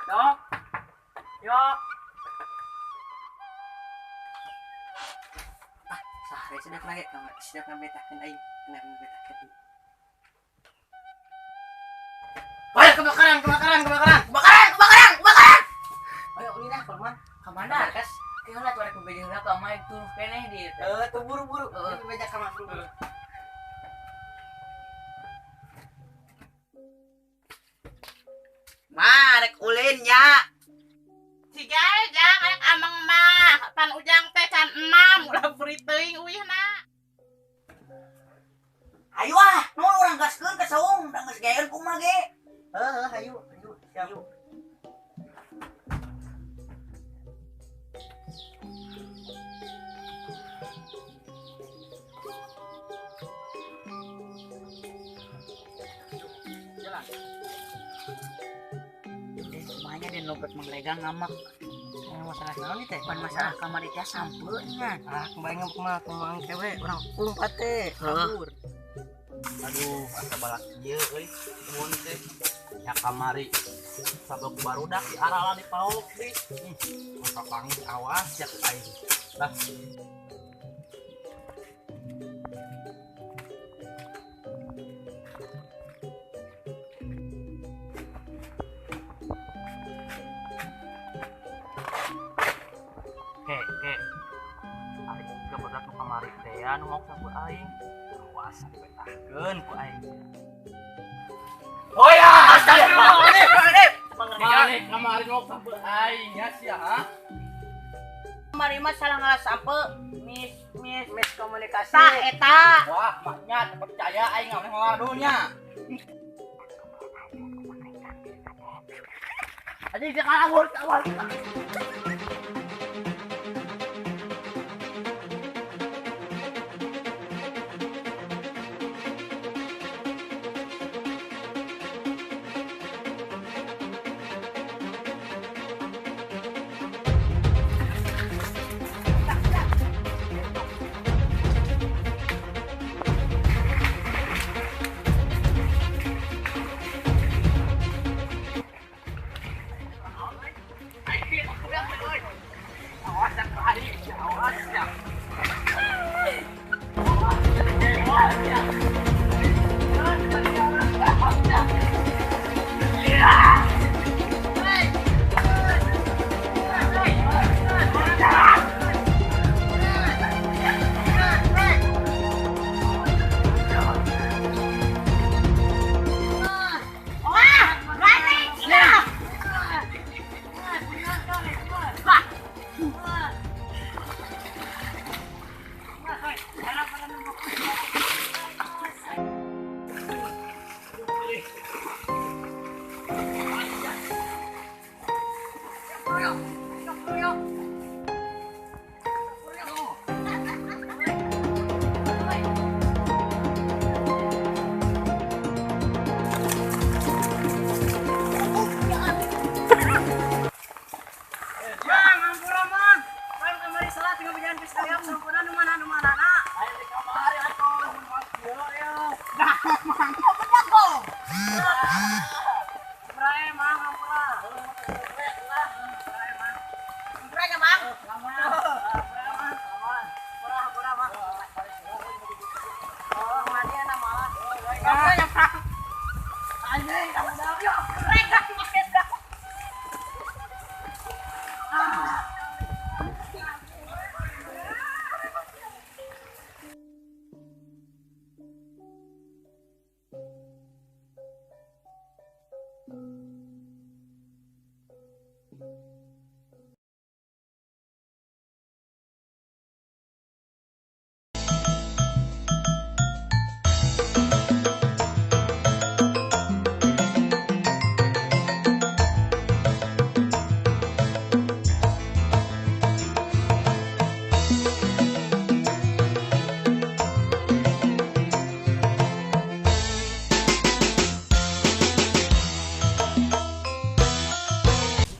Yok. Yok. Sahre sudah lagi kamu sudah ngebetakeun aing. Kena ngebetakeun. Wah, kebakaran, kebakaran, kebakaran. Kebakaran, kebakaran, kebakaran. Ayo ini dah, Korman. Ka mana? Kas. Kayaknya tuh ada beja heula ka mah itu keneh di. Tuh buru-buru. Beja ka mah buru. Marek ulin nya. Siga jang anak amang mah pan ujang teh can enam ulah beri teuing uyahna. Ayo ah, nu urang gaskeun ka saung, da geus gaeun kumaha ge. Heeh, ayo, ayo, siap. Jalan. Semuanya dia nobet menglegang ngamak. Masalah naon teh? Pan masalah kamar itu sampeunya. Ah, kebayang mah kemang cewek urang umpat teh. Kabur. Aduh, asa balak ieu euy. Nuhun teh. Ya kamari. Sabab barudak di arala di pauk di. Masa panggil awas ya aing. Dah. Ke. Aing juga barudak nu kamari teh anu mau sampeur aing. Awas dibetahkeun ku aing. Oh ya, astagfirullahaladzim. Malik kamari mau sampeur aing ya sia ha. Kamari mah salah ngalah sampe miskomunikasi. Tah eta. Wah, maknya percaya aing ngomong ngadunya. Aja dia kabur.